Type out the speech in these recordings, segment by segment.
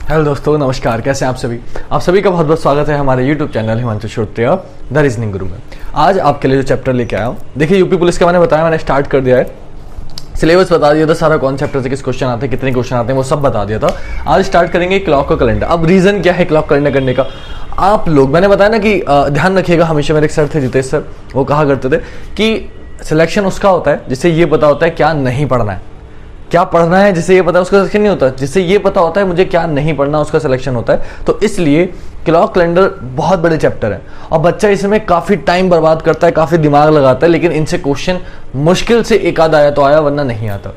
Hello दोस्तों, नमस्कार। कैसे हैं आप सभी का बहुत बहुत स्वागत है हमारे YouTube channel Himanshu Shrotriya the reasoning गुरु में। आज आपके लिए जो चैप्टर लेके आया हूँ, देखिए यूपी पुलिस का मैंने बताया, मैंने स्टार्ट कर दिया है, सिलेबस बता दिया था, सारा कौन चैप्टर से किस क्वेश्चन आते हैं, कितने क्वेश्चन आते हैं, वो सब बता दिया था। आज स्टार्ट करेंगे क्लॉक का कैलेंडर। अब रीजन क्या है क्लॉक कैलेंडर करने का, आप लोग, मैंने बताया ना कि ध्यान रखिएगा, हमेशा मेरे एक सर थे जितेश सर, वो कहा करते थे कि सिलेक्शन उसका होता है जिससे ये पता होता है क्या नहीं पढ़ना है, क्या पढ़ना है जिसे ये पता है उसका सिलेक्शन नहीं होता, जिससे ये पता होता है मुझे क्या नहीं पढ़ना उसका सिलेक्शन होता है। तो इसलिए क्लॉक कैलेंडर बहुत बड़े चैप्टर है और बच्चा इसमें काफी टाइम बर्बाद करता है, काफी दिमाग लगाता है, लेकिन इनसे क्वेश्चन मुश्किल से एक आध आया तो आया, वरना नहीं आता।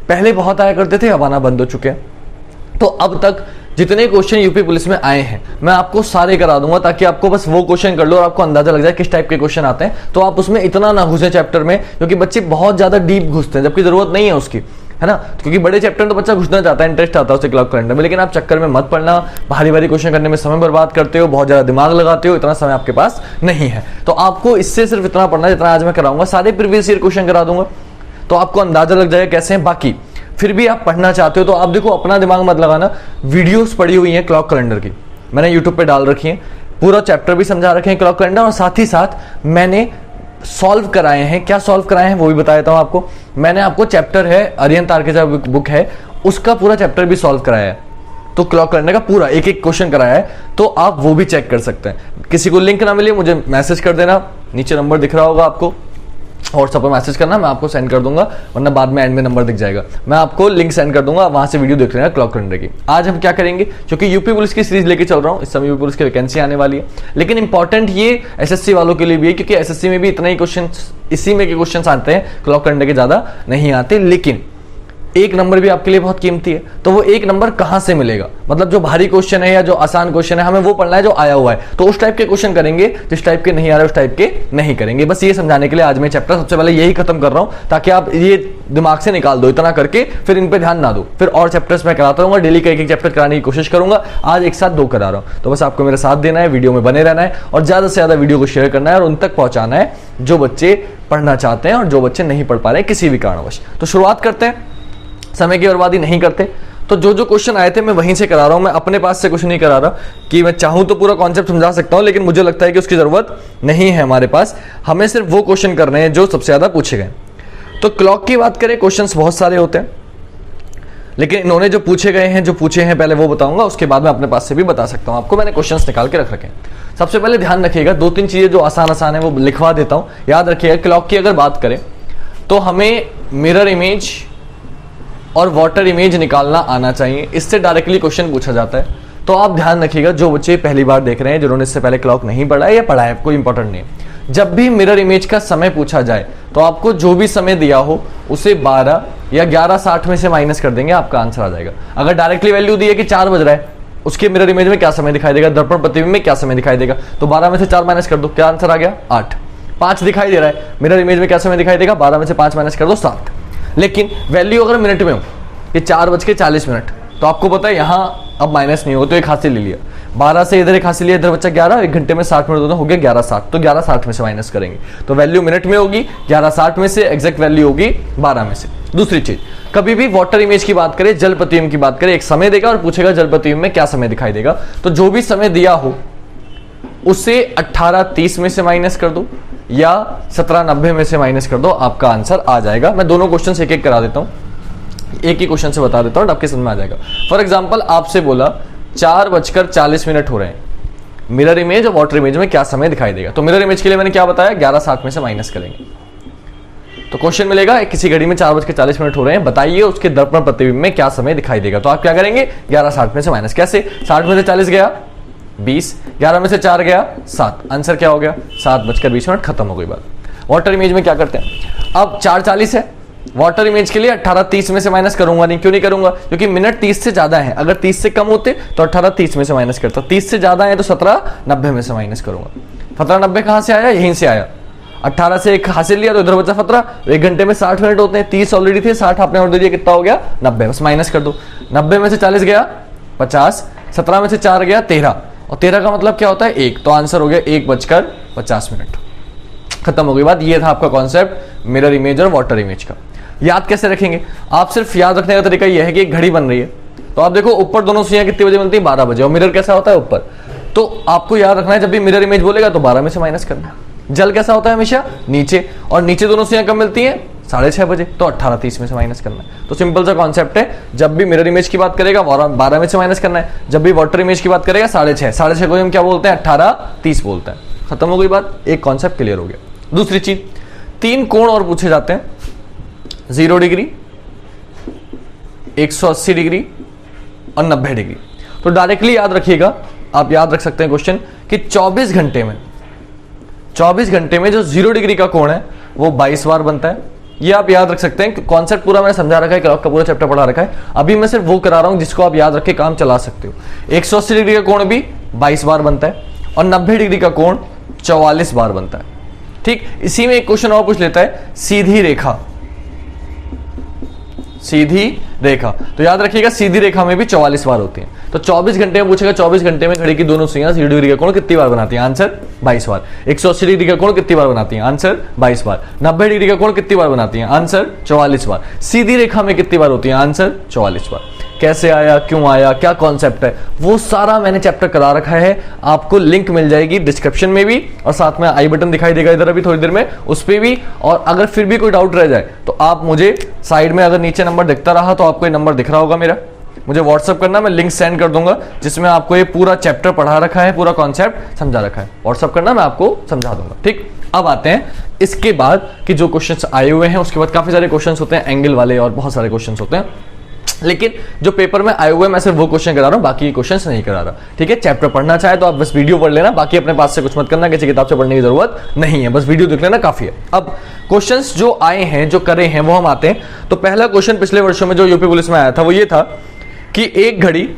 पहले बहुत आया करते थे, अब आना बंद हो चुके हैं। तो अब तक जितने क्वेश्चन यूपी पुलिस में आए हैं मैं आपको सारे करा दूंगा, ताकि आपको बस वो क्वेश्चन कर लो और आपको अंदाजा लग जाए किस टाइप के क्वेश्चन आते हैं। तो आप उसमें इतना ना घुसे चैप्टर में, क्योंकि बच्चे बहुत ज्यादा डीप घुसते हैं जबकि जरूरत नहीं है उसकी, है ना। क्योंकि बड़े चैप्टर में तो बच्चा घुसना चाहता है, इंटरेस्ट आता है उसे क्लॉक कैलेंडर में, लेकिन आप चक्कर में मत पड़ना, भारी भारी क्वेश्चन करने में समय बर्बाद करते हो, बहुत ज्यादा दिमाग लगाते हो, इतना समय आपके पास नहीं है। तो आपको इससे सिर्फ इतना पढ़ना है जितना आज मैं कराऊंगा, सारे प्रीवियस ईयर क्वेश्चन करा दूंगा, तो आपको अंदाजा लग जाएगा कैसे हैं। बाकी फिर भी आप पढ़ना चाहते हो तो आप देखो, अपना दिमाग मत लगाना, वीडियोस पड़ी हुई हैं क्लॉक कैलेंडर की, मैंने यूट्यूब पे डाल रखी है, पूरा चैप्टर भी समझा रखे हैं क्लॉक कैलेंडर, और साथ ही साथ मैंने सॉल्व कराए हैं। क्या सॉल्व कराए हैं वो भी बता देता हूं आपको। मैंने आपको चैप्टर है अरिहंत तारकेजा बुक है, उसका पूरा चैप्टर भी सॉल्व कराया है, तो क्लॉक कैलेंडर का पूरा एक एक क्वेश्चन कराया है, तो आप वो भी चेक कर सकते हैं। किसी को लिंक ना मिले मुझे मैसेज कर देना, नीचे नंबर दिख रहा होगा आपको, व्हाट्सएप पर मैसेज करना, मैं आपको सेंड कर दूंगा, वरना बाद में एंड में नंबर दिख जाएगा, मैं आपको लिंक सेंड कर दूंगा, वहां से वीडियो देख लेना क्लॉक कैलेंडर की। आज हम क्या करेंगे, क्योंकि यूपी पुलिस की सीरीज लेके चल रहा हूं, इस समय यूपी पुलिस की वैकेंसी आने वाली है, लेकिन इंपॉर्टेंट ये एसएससी वालों के लिए भी है, क्योंकि एसएससी में भी इतना ही क्वेश्चन, इसी में के क्वेश्चन आते हैं, क्लॉक कैलेंडर के ज्यादा नहीं आते। लेकिन एक नंबर भी आपके लिए बहुत कीमती है, तो वो एक नंबर कहां से मिलेगा, मतलब जो भारी क्वेश्चन है या जो आसान क्वेश्चन है, हमें वो पढ़ना है जो आया हुआ है, तो उस टाइप के क्वेश्चन करेंगे, जिस टाइप के नहीं आ रहे उस टाइप के नहीं करेंगे। बस ये समझाने के लिए आज मैं चैप्टर सबसे पहले यही खत्म कर रहा हूं, ताकि आप ये दिमाग से निकाल दो, इतना करके फिर इन पे ध्यान ना दो, फिर और चैप्टर्स मैं कराता रहूंगा, डेली का एक एक चैप्टर कराने की कोशिश करूंगा। आज एक साथ 2 करा रहा हूं, तो बस आपको मेरा साथ देना है, वीडियो में बने रहना है और ज्यादा से ज्यादा वीडियो को शेयर करना है और उन तक पहुंचाना है जो बच्चे पढ़ना चाहते हैं और जो बच्चे नहीं पढ़ पा रहे हैं किसी भी कारणवश। तो शुरुआत करते हैं, समय की बर्बादी नहीं करते। तो जो जो क्वेश्चन आए थे मैं वहीं से करा रहा हूं, मैं अपने पास से कुछ नहीं करा रहा कि मैं चाहूं तो पूरा कॉन्सेप्ट समझा सकता हूं, लेकिन मुझे लगता है कि उसकी जरूरत नहीं है हमारे पास, हमें सिर्फ वो क्वेश्चन करने हैं जो सबसे ज्यादा पूछे गए। तो क्लॉक की बात करें, क्वेश्चंस बहुत सारे होते हैं, लेकिन इन्होंने जो पूछे गए हैं, जो पूछे हैं पहले वो बताऊंगा, उसके बाद मैं अपने पास से भी बता सकता हूं आपको, मैंने क्वेश्चंस निकाल के रख रखे हैं। सबसे पहले ध्यान रखिएगा, 2-3 चीजें जो आसान आसान है वो लिखवा देता हूं, याद रखिएगा। क्लॉक की अगर बात करें तो हमें मिरर इमेज और वाटर इमेज निकालना आना चाहिए, इससे डायरेक्टली क्वेश्चन पूछा जाता है। तो आप ध्यान रखिएगा, जो बच्चे पहली बार देख रहे हैं, जिन्होंने इससे पहले क्लॉक नहीं पढ़ा है या पढ़ा है, कोई इंपॉर्टेंट नहीं है, जब भी मिरर इमेज का समय पूछा जाए तो आपको जो भी समय दिया हो उसे 12 या 11:60 में से माइनस कर देंगे, आपका आंसर आ जाएगा। अगर डायरेक्टली वैल्यू दी है कि 4 बज रहा है, उसके मिरर इमेज में क्या समय दिखाई देगा, दर्पण प्रतिबिंब में क्या समय दिखाई देगा, तो 12 में से 4 माइनस कर दो, क्या आंसर आ गया 8। 5 दिखाई दे रहा है, मिरर इमेज में क्या समय दिखाई देगा, 12 में से 5 माइनस कर दो 7। लेकिन वैल्यू अगर मिनट में हो कि 4:40, तो आपको पता है यहाँ अब माइनस नहीं होगा, तो एक हासिल ले लिया, 12 से इधर एक हासिल लिया, इधर बच्चा 11, 1 घंटे में 60 मिनट हो गया 11:60, तो 11:60 में से माइनस करेंगे, तो वैल्यू मिनट में होगी, 11:60 में से एग्जैक्ट वैल्यू होगी 12 में से। दूसरी चीज, कभी भी वाटर इमेज की बात करें, जल प्रतिबिंब की बात करें, एक समय देगा और पूछेगा जल प्रतिबिंब में क्या समय दिखाई देगा, तो जो भी समय दिया हो उसे 18:30 में से माइनस कर दो या 17:90 में से माइनस कर दो, आपका आंसर आ जाएगा। मैं दोनों क्वेश्चन एक एक करा देता हूं, एक ही क्वेश्चन से बता देता हूं, आपके समझ में आ जाएगा। फॉर एग्जांपल आपसे बोला 4:40 हो रहे हैं, मिरर इमेज और वाटर इमेज में क्या समय दिखाई देगा, तो मिरर इमेज के लिए मैंने क्या बताया, 11:60 में से माइनस करेंगे, तो क्वेश्चन मिलेगा किसी घड़ी में 4:40 हो रहे हैं, बताइए उसके दर्पण प्रतिबिंब में क्या समय दिखाई देगा। तो आप क्या करेंगे, 11:60 में से माइनस, कैसे, 60 में से 40 गया 20, 11 में से 4 गया 7, आंसर क्या हो गया 7:20, खत्म हो गई बात। वाटर इमेज में क्या करते हैं, अब 4:40 है, वाटर इमेज के लिए 18:30 में से माइनस करूंगा नहीं, क्यों नहीं करूंगा, क्योंकि मिनट 30 से ज्यादा है, अगर 30 से कम होते तो 18:30 में से माइनस करता, 30 से ज्यादा है तो 17:90 में से माइनस करूंगा। 17:90 कहां से आया, यहीं से आया, 18 से एक हासिल लिया तो इधर बचा 17, 1 घंटे में 60 मिनट होते हैं, 30 ऑलरेडी थे, 60 आपने और दे दिया, कितना हो गया 90, बस माइनस कर दो। 90 में से 40 गया 50, 17 में से 4 गया 13, और 13 का मतलब क्या होता है 1, तो आंसर हो गया 1:50। खत्म हो गई बात। ये था आपका कॉन्सेप्ट मिरर इमेज और वाटर इमेज का। याद कैसे रखेंगे, आप सिर्फ याद रखने का तरीका यह है कि एक घड़ी बन रही है, तो आप देखो ऊपर दोनों सुइयां कितने बजे मिलती है, 12 बजे। और मिरर कैसा होता है ऊपर, तो आपको याद रखना है जब भी मिरर इमेज बोलेगा तो 12 में से माइनस करना है। जल कैसा होता है हमेशा नीचे, और नीचे दोनों सुइयां कब मिलती हैं, 6:30 बजे, तो 18:30 में से माइनस करना है। तो सिंपल सा कॉन्सेप्ट है, जब भी मिरर इमेज की बात करेगा 12 में से माइनस करना है, जब भी वाटर इमेज की बात करेगा 6:30 को हम क्या बोलते हैं, 18:30 बोलते हैं। खत्म हो गई बात, एक कॉन्सेप्ट क्लियर हो गया। दूसरी चीज, 3 कोण और पूछे जाते हैं, 0 डिग्री, 180 डिग्री और 90 डिग्री। तो डायरेक्टली याद रखिएगा, आप याद रख सकते हैं क्वेश्चन कि 24 घंटे में जो 0 डिग्री का कोण है वो 22 बार बनता है। ये आप याद रख सकते हैं। कॉन्सेप्ट पूरा मैंने समझा रखा है, क्लॉक का पूरा चैप्टर पढ़ा रखा है। अभी मैं सिर्फ वो करा रहा हूं जिसको आप याद रख के काम चला सकते हो। 180 डिग्री का कोण भी 22 बार बनता है और 90 डिग्री का कोण 44 बार बनता है। ठीक, इसी में एक क्वेश्चन और पूछ लेता है, सीधी रेखा। तो याद रखिएगा सीधी रेखा में भी 44 बार होती है। तो 24 घंटे में पूछेगा, 24 घंटे में घड़ी की दोनों सुइयां 0 डिग्री का कोण कितनी बार बनाती है, आंसर 22 बार। 180 डिग्री का कोण कितनी बार बनाती है, आंसर 22 बार। 90 डिग्री का कोण कितनी बार बनाती है, आंसर 44 बार। सीधी रेखा में कितनी बार होती है, आंसर 44 बार। कैसे आया, क्यों आया, क्या कॉन्सेप्ट है, वो सारा मैंने चैप्टर करा रखा है। आपको लिंक मिल जाएगी डिस्क्रिप्शन में भी, और साथ में आई बटन दिखाई देगा इधर अभी थोड़ी देर में, उस पर भी। और अगर फिर भी कोई डाउट रह जाए तो आप मुझे साइड में, अगर नीचे नंबर दिखता रहा तो आपको ये नंबर दिख रहा होगा मेरा, मुझे व्हाट्सअप करना, मैं लिंक सेंड कर दूंगा जिसमें आपको ये पूरा चैप्टर पढ़ा रखा है, पूरा कॉन्सेप्ट समझा रखा है। व्हाट्सअप करना, मैं आपको समझा दूंगा। ठीक, अब आते हैं इसके बाद कि जो क्वेश्चंस आए हुए हैं, उसके बाद काफी सारे क्वेश्चंस होते हैं एंगल वाले और बहुत सारे क्वेश्चंस होते हैं, लेकिन जो पेपर में आए हुए हैं मैं सिर्फ वो क्वेश्चन करा रहा हूं, बाकी क्वेश्चंस नहीं करा रहा। ठीक है, चैप्टर पढ़ना चाहे तो आप बस वीडियो पढ़ लेना, बाकी अपने पास से कुछ मत करना, किसी किताब से पढ़ने की जरूरत नहीं है, बस वीडियो देख लेना काफी है। अब क्वेश्चंस जो आए हैं, जो करे हैं, वो हम आते हैं। तो पहला क्वेश्चन पिछले वर्षों में जो यूपी पुलिस में आया था वो ये था कि एक घड़ी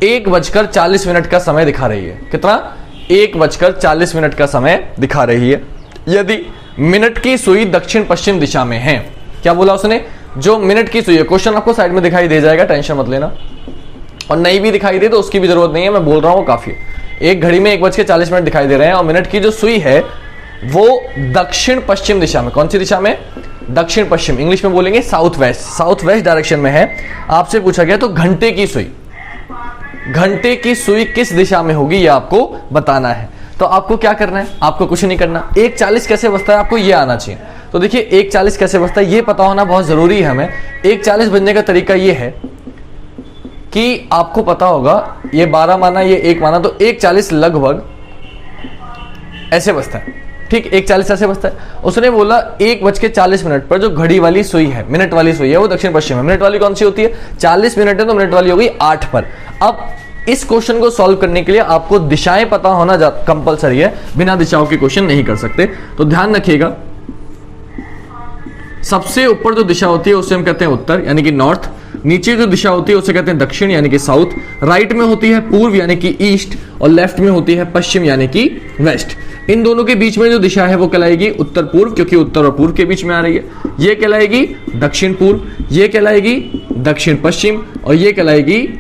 1:40 का समय दिखा रही है। कितना, 1:40 का समय दिखा रही है यदि मिनट की सुई दक्षिण पश्चिम दिशा में है। क्या बोला उसने, जो मिनट की सुई है, क्वेश्चन आपको साइड में दिखाई दे जाएगा, टेंशन मत लेना, और नहीं भी दिखाई दे तो उसकी भी जरूरत नहीं है, मैं बोल रहा हूं काफी है। एक घड़ी में 1:40 दिखाई दे रहे हैं और मिनट की जो सुई है वो दक्षिण पश्चिम दिशा में, कौन सी दिशा में, दक्षिण पश्चिम, इंग्लिश में बोलेंगे साउथ वेस्ट डायरेक्शन में है। आपसे पूछा गया तो घंटे की सुई किस दिशा में होगी, ये आपको बताना है। तो आपको क्या करना है, आपको कुछ नहीं करना। 1:40 कैसे बजता है आपको ये आना चाहिए। तो देखिए 1:40 कैसे बजता है ये पता होना बहुत जरूरी है हमें। 1:40 बजने का तरीका ये है कि आपको पता होगा, ये 12 माना, ये 1 माना, तो 1:40 लगभग ऐसे बजता है। ठीक, 1:40 ऐसे बजता है। उसने बोला 1:40 पर जो घड़ी वाली सुई है, मिनट वाली सुई है, वो दक्षिण पश्चिम है। मिनट वाली कौन सी होती है, 40 मिनट है तो मिनट वाली हो गई 8 पर। अब इस क्वेश्चन को सॉल्व करने के लिए आपको दिशाएं पता होना कंपलसरी है, बिना दिशाओं के क्वेश्चन नहीं कर सकते। तो ध्यान रखिएगा, सबसे ऊपर जो दिशा होती है उसे हम कहते हैं उत्तर यानी कि नॉर्थ, नीचे जो दिशा होती है उसे कहते हैं दक्षिण यानी कि साउथ, राइट में होती है पूर्व यानी कि ईस्ट, और लेफ्ट में होती है पश्चिम यानी कि वेस्ट। इन दोनों के बीच में जो दिशा है वो कहलाएगी उत्तर पूर्व, क्योंकि उत्तर और पूर्व के बीच में आ रही है। ये कहलाएगी दक्षिण पूर्व, ये कहलाएगी दक्षिण पश्चिम, और ये कहलाएगी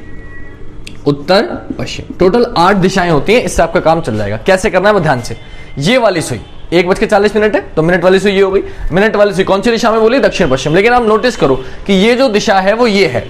उत्तर पश्चिम। टोटल 8 दिशाएं होती हैं, इससे आपका काम चल जाएगा। कैसे करना है वो ध्यान से। ये वाली सुई 1:40 है तो मिनट वाली सुई ये हो गई। मिनट वाली सुई कौन सी दिशा में बोली, दक्षिण पश्चिम। लेकिन आप नोटिस करो कि ये जो दिशा है वो ये है।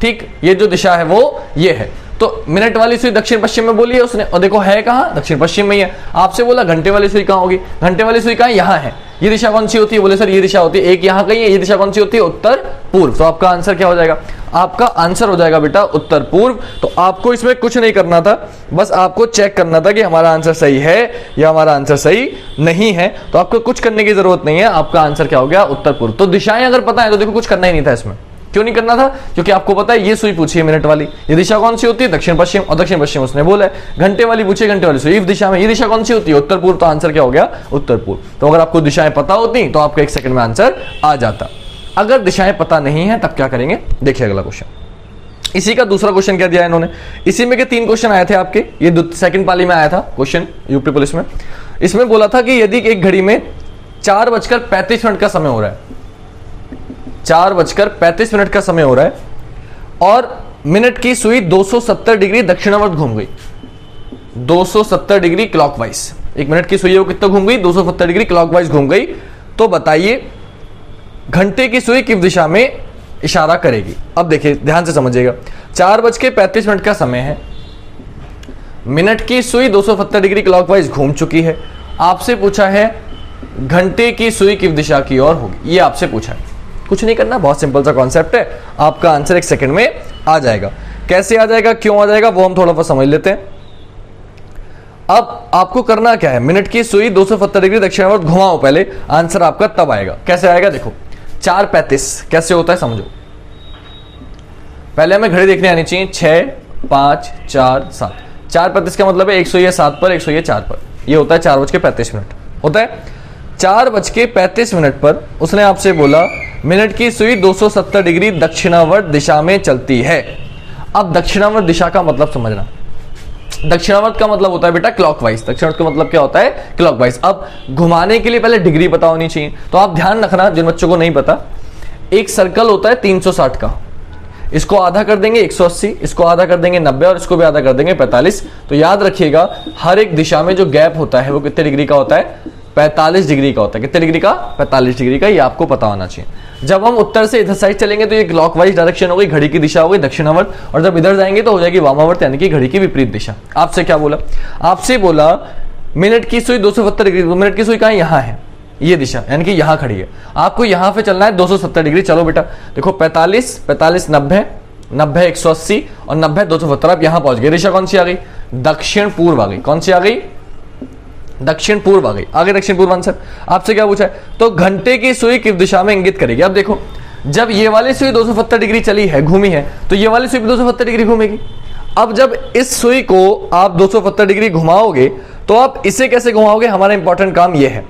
ठीक, ये जो दिशा है वो ये है। तो मिनट वाली सुई दक्षिण पश्चिम में बोली है उसने, और देखो है कहां, दक्षिण पश्चिम में ही है। आपसे बोला घंटे वाली सुई कहां होगी, घंटे वाली सुई कहां, यहां है। ये दिशा कौन सी होती है, बोले सर ये दिशा होती है, एक यहां कहीं है, ये दिशा कौन सी होती है, उत्तर पूर्व। तो आपका आंसर क्या हो जाएगा, आपका आंसर हो जाएगा बेटा उत्तर पूर्व। तो आपको इसमें कुछ नहीं करना था, बस आपको चेक करना था कि हमारा आंसर सही है या हमारा आंसर सही नहीं है। तो आपको कुछ करने की जरूरत नहीं है, आपका आंसर क्या हो गया, उत्तर पूर्व। तो दिशाएं अगर पता है तो देखो कुछ करना ही नहीं था इसमें। क्यों नहीं करना था, क्योंकि आपको पता है ये सुई पूछी है मिनट वाली, ये दिशा कौन सी होती है, दक्षिण पश्चिम, और दक्षिण पश्चिम उसने बोला है। घंटे वाली पूछी, घंटे वाली सुई इस दिशा में, ये दिशा कौन सी होती है, उत्तर पूर्व। तो आंसर क्या हो गया, उत्तर पूर्व। तो अगर आपको दिशाएं पता होती तो आपका 1 सेकंड में आंसर आ जाता। अगर दिशाएं पता नहीं है तब क्या करेंगे, देखिए अगला क्वेश्चन। इसी का दूसरा क्वेश्चन क्या दिया इन्होंने, इसी में के 3 क्वेश्चन आए थे आपके, ये सेकंड पाली में आया था क्वेश्चन यूपी पुलिस में। इसमें बोला था कि यदि एक घड़ी में 4:35 का समय हो रहा है, 4:35 का समय हो रहा है, और मिनट की सुई 270 डिग्री दक्षिणावर्त घूम गई, 270 डिग्री क्लॉकवाइज। एक मिनट की सुई है वो कितना घूम गई, 270 डिग्री क्लॉकवाइज घूम गई। तो बताइए घंटे की सुई किस दिशा में इशारा करेगी। अब देखिए ध्यान से समझिएगा, 4:35 का समय है, मिनट की सुई 270 डिग्री क्लॉकवाइज घूम चुकी है। आपसे पूछा है घंटे की सुई किस दिशा की ओर होगी, ये आपसे पूछा है। कुछ नहीं करना, बहुत सिंपल सा कॉन्सेप्ट है, आपका आंसर 1 सेकंड में आ जाएगा। कैसे आ जाएगा, क्यों आ जाएगा, वो हम थोड़ा सा समझ लेते हैं। अब आपको करना क्या है, मिनट की सुई 270 डिग्री दक्षिणावर्त घुमाओ पहले, आंसर आपका तब आएगा। कैसे आएगा, देखो 4:35 कैसे होता है समझो। पहले हमें घड़ी देखने आनी चाहिए, 6, 5, 4, 7। 4:35 का मतलब है 100 ये 7 पर, 100 ये 4 पर, ये होता है 4:35 होता है। 4:35 पर उसने आपसे बोला मिनट की सुई 270 डिग्री दक्षिणावर्त दिशा में चलती है। अब दक्षिणावर्त दिशा का मतलब समझना, दक्षिणावर्त का मतलब होता है बेटा क्लॉकवाइज। दक्षिणावर्त का मतलब क्या होता है, क्लॉकवाइज। अब घुमाने के लिए पहले डिग्री पता होनी चाहिए, तो आप ध्यान रखना जिन बच्चों को नहीं पता, एक सर्कल होता है 360 का, इसको आधा कर देंगे 180, इसको आधा कर देंगे 90 और इसको भी आधा कर देंगे 45। तो याद रखिएगा हर एक दिशा में जो गैप होता है वो कितने डिग्री का होता है, 45 डिग्री का होता है। कितने डिग्री का, 45 डिग्री का, ये आपको पता होना चाहिए। जब हम उत्तर से इधर साइड चलेंगे तो ये क्लॉकवाइज डायरेक्शन हो गई, घड़ी की दिशा हो गई दक्षिणावर्त, और जब इधर जाएंगे तो हो जाएगी वामावर्त, यानी कि घड़ी की विपरीत दिशा। आपसे क्या बोला, आपसे बोला मिनट की सुई 270 डिग्री, तो मिनट की सुई कहां है, यहां है, ये दिशा यानी कि यहां खड़ी है, आपको यहां पे चलना है 270 डिग्री। चलो बेटा देखो 45, 45 90, 90 180 और 90 270, आप यहां पहुंच गए। दिशा कौन सी आ गई, दक्षिण पूर्व आ गई। कौन सी आ गई, दक्षिण पूर्व आ गई। आगे दक्षिण पूर्व आंसर। आपसे क्या पूछा है, तो घंटे की सुई किस दिशा में इंगित करेगी। अब देखो जब ये वाली सुई 270 डिग्री चली है, घूमी है, तो ये वाली सुई भी 270 डिग्री घूमेगी। अब जब इस सुई को आप 270 डिग्री घुमाओगे तो आप इसे कैसे घुमाओगे, हमारा इंपॉर्टेंट काम ये है,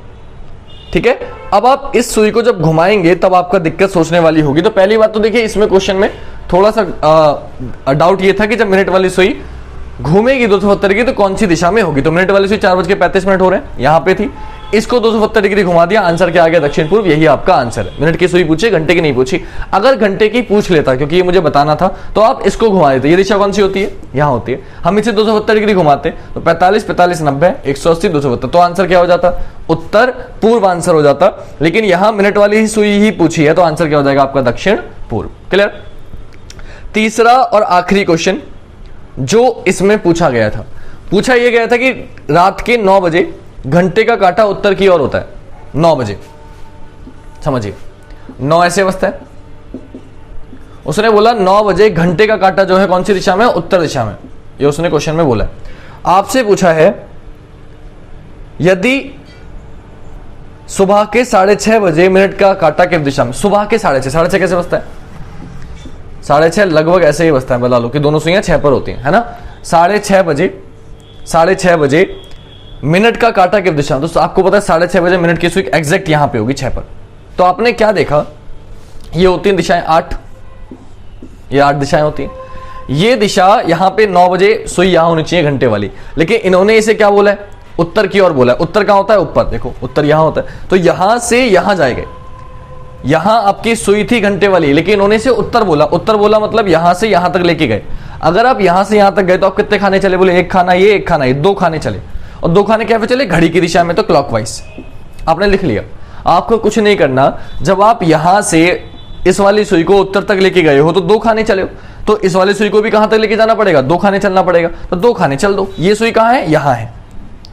ठीक है। अब आप इस सुई को जब घुमाएंगे तब आपका दिक्कत सोचने वाली होगी। तो पहली बात तो देखिए इसमें क्वेश्चन में थोड़ा सा डाउट ये था कि जब मिनट वाली सुई घूमेगी 270 डिग्री तो कौन सी दिशा में होगी। तो मिनट वाली सुई 4:35 हो रहे हैं, यहां पे थी, इसको 270 डिग्री घुमा दिया, आंसर क्या आ गया, दक्षिण पूर्व। यही आपका आंसर है। मिनट की सुई पूछी, घंटे की नहीं पूछी। अगर घंटे की पूछ लेता, क्योंकि ये मुझे बताना था, तो आप इसको घुमा देते। ये दिशा कौन सी होती है, यहां होती है। हम इसे 270 डिग्री घुमाते तो 45, 45 90, 180 270, तो आंसर क्या हो जाता, उत्तर पूर्व आंसर हो जाता। लेकिन यहां मिनट वाली ही सुई ही पूछी है, तो आंसर क्या हो जाएगा आपका, दक्षिण पूर्व। क्लियर। तीसरा और आखिरी क्वेश्चन जो इसमें पूछा गया था, पूछा यह गया था कि रात के 9 बजे घंटे का कांटा उत्तर की ओर होता है। 9 बजे समझिए, 9 ऐसे अवस्था है, उसने बोला 9 बजे घंटे का कांटा जो है कौन सी दिशा में, उत्तर दिशा में। ये उसने क्वेश्चन में बोला है। आपसे पूछा है यदि सुबह के 6:30 बजे मिनट का कांटा किस दिशा में। सुबह के 6:30, 6:30 कैसे बजता है, 6:30 लगभग ऐसे ही बजता है, बता लो कि दोनों सुइयां 6 पर होती हैं, है ना। 6:30 बजे मिनट का कांटा किस दिशा में। तो आपको पता है 6:30 बजे मिनट की सुई एग्जैक्ट यहां पे होगी 6 पर। तो आपने क्या देखा, ये होती हैं दिशाएं 8, ये 8 दिशाएं होती हैं। ये दिशा यहां पे 9 बजे सुई यहां होनी चाहिए घंटे वाली, लेकिन इन्होंने इसे क्या बोला है, उत्तर की ओर बोला है। उत्तर कहां होता है, ऊपर। देखो उत्तर यहां होता है, तो यहां से यहां जाएंगे। यहां आपकी सुई थी घंटे वाली, लेकिन इन्होंने इसे उत्तर बोला। उत्तर बोला मतलब यहां से यहां तक लेके गए। अगर आप यहां से यहां तक गए तो आप कितने खाने चले, बोले 1 खाना ये, 1 खाना ये, 2 खाने चले। और 2 खाने क्या पे चले, घड़ी की दिशा में, तो क्लॉकवाइज। आपने लिख लिया। आपको कुछ नहीं करना, जब आप यहां से इस वाली सुई को उत्तर तक लेके गए हो तो 2 खाने चले हो, तो इस वाली सुई को भी कहां तक लेके जाना पड़ेगा, 2 खाने चलना पड़ेगा। तो 2 खाने चल दो। ये सुई कहां है, यहां है।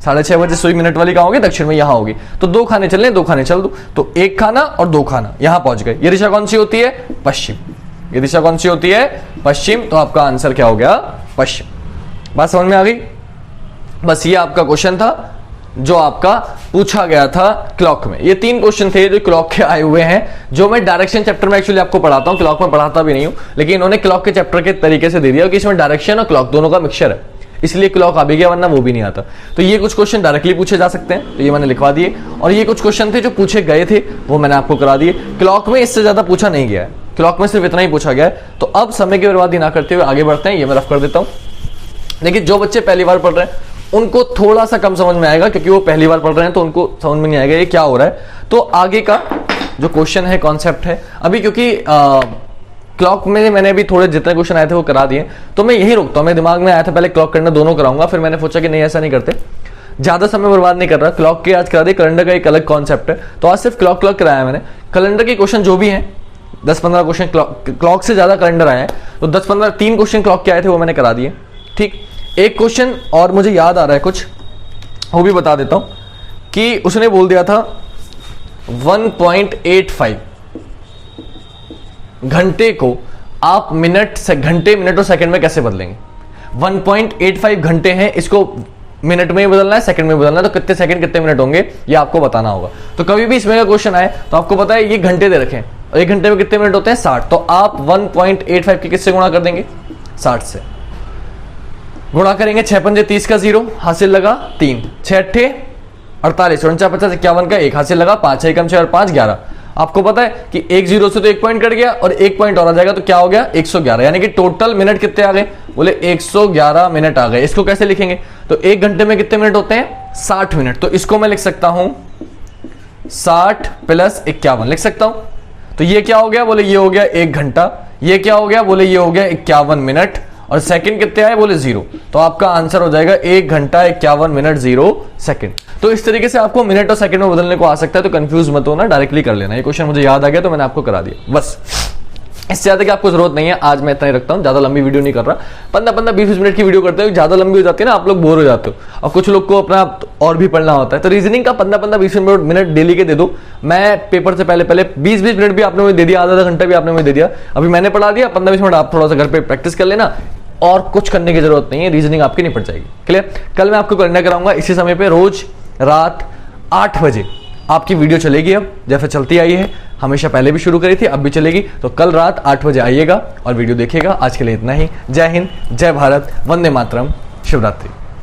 6:30 बजे सुई मिनट वाली कहां होगी, दक्षिण में, यहां होगी। तो 2 खाने चलने, 2 खाने चल दो, तो 1 खाना और 2 खाना, यहां पहुंच गए। ये दिशा कौन सी होती है, पश्चिम। ये दिशा कौन सी होती है, पश्चिम। तो आपका आंसर क्या हो गया, पश्चिम। बात समझ में आ गई। बस ये आपका क्वेश्चन था जो आपका पूछा गया था क्लॉक में। ये 3 क्वेश्चन थे जो क्लॉक के आए हुए हैं, जो मैं डायरेक्शन चैप्टर में एक्चुअली आपको पढ़ाता हूं। क्लॉक में पढ़ाता भी नहीं हूं, लेकिन इन्होंने क्लॉक के चैप्टर के तरीके से दे दिया कि इसमें डायरेक्शन और क्लॉक दोनों का मिक्सचर है, इसलिए क्लॉक आ भी गया, वरना वो भी नहीं आता। तो ये कुछ क्वेश्चन डायरेक्टली पूछे जा सकते हैं, तो ये मैंने लिखवा दिए। और ये कुछ क्वेश्चन थे जो पूछे गए थे, वो मैंने आपको करा दिए। क्लॉक में इससे ज्यादा पूछा नहीं गया है, क्लॉक में सिर्फ इतना ही पूछा गया है। तो अब समय की बर्बादी ना करते हुए आगे बढ़ते हैं। ये मैं रफ कर देता हूं। देखिए जो बच्चे पहली बार पढ़ रहे हैं उनको थोड़ा सा कम समझ में आएगा, क्योंकि वो पहली बार पढ़ रहे हैं तो उनको समझ में नहीं आएगा ये क्या हो रहा है। तो आगे का जो क्वेश्चन है, कॉन्सेप्ट है अभी, क्योंकि क्लॉक में मैंने अभी थोड़े जितने क्वेश्चन आए थे वो करा दिए, तो मैं यही रुकता हूं। मेरे दिमाग में आया था पहले क्लॉक करना दोनों कराऊंगा, फिर मैंने सोचा कि नहीं ऐसा नहीं करते, ज्यादा समय बर्बाद नहीं कर रहा। क्लॉक के आज करा दिए, कैलेंडर का एक अलग कॉन्सेप्ट है, तो आज सिर्फ क्लॉक कराया मैंने। कैलेंडर के क्वेश्चन जो भी हैं 10-15 क्वेश्चन क्लॉक से ज्यादा कैलेंडर आए हैं, तो 10-15 3 क्वेश्चन क्लॉक के आए थे वो मैंने करा दिए। ठीक, एक क्वेश्चन और मुझे याद आ रहा है कुछ, वो भी बता देता हूं कि उसने बोल दिया था 1.85 घंटे को आप घंटे मिनट और सेकंड में कैसे बदलेंगे। 1.85 घंटे हैं, इसको मिनट में ही बदलना है, सेकंड में बदलना है, तो कितने सेकंड कितने मिनट होंगे ये आपको बताना होगा। तो कभी भी इसमें का क्वेश्चन आए तो आपको पता है ये घंटे दे रखे हैं और एक घंटे में कितने मिनट होते हैं 60, तो आप 1.85 के किससे गुणा कर देंगे 60 से गुणा करेंगे। 6 पंजे 30 का 0 हासिल लगा 3, 6 अट्ठे 48, 49 50 51 का 1 हासिल लगा 5, 6 कम 6 और 5 11। आपको पता है कि एक 0 से तो एक पॉइंट कट गया और एक पॉइंट और आ जाएगा, तो क्या हो गया 111, यानी कि टोटल मिनट कितने आ गए, बोले 111 मिनट आ गए। इसको कैसे लिखेंगे, तो एक घंटे में कितने मिनट होते हैं 60 मिनट, तो इसको मैं लिख सकता हूं 60 + 51 लिख सकता हूं। तो ये क्या हो गया, बोले ये हो गया 1 घंटा, ये क्या हो गया, बोले ये हो गया 51 मिनट, और सेकंड कितने आए, बोले 0, तो आपका आंसर हो जाएगा 1 घंटा 51 मिनट 0 सेकंड। तो इस तरीके से आपको मिनट और सेकंड में बदलने को आ सकता है, तो कंफ्यूज मत होना, डायरेक्टली कर लेना। ये क्वेश्चन मुझे याद आ गया तो मैंने आपको करा दिया, बस इससे ज्यादा की आपको जरूरत नहीं है। आज मैं इतना ही रखता हूं, ज्यादा लंबी वीडियो नहीं कर रहा, 15-15 20-20 मिनट की वीडियो करते हो, ज्यादा लंबी हो जाती है ना, आप लोग बोर हो जाते हो, और कुछ लोग को अपना और भी पढ़ना होता है। तो रीजनिंग का 15-15 20 मिनट डेली के दे दो। मैं पेपर से पहले 20-20 मिनट भी आपने मुझे दे दिया, आधा घंटा भी आपने मुझे दे दिया, अभी मैंने पढ़ा दिया, 15-20 मिनट आप थोड़ा सा घर पे प्रैक्टिस कर लेना, और कुछ करने की जरूरत नहीं है, रीजनिंग आपकी निपट जाएगी। क्लियर। कल मैं आपको करना कराऊंगा इसी समय पे, रोज रात 8 बजे आपकी वीडियो चलेगी। अब जैसे चलती आई है, हमेशा पहले भी शुरू करी थी, अब भी चलेगी, तो कल रात 8 बजे आइएगा और वीडियो देखिएगा। आज के लिए इतना ही। जय हिंद, जय भारत, वंदे मातरम, शिवरात्रि।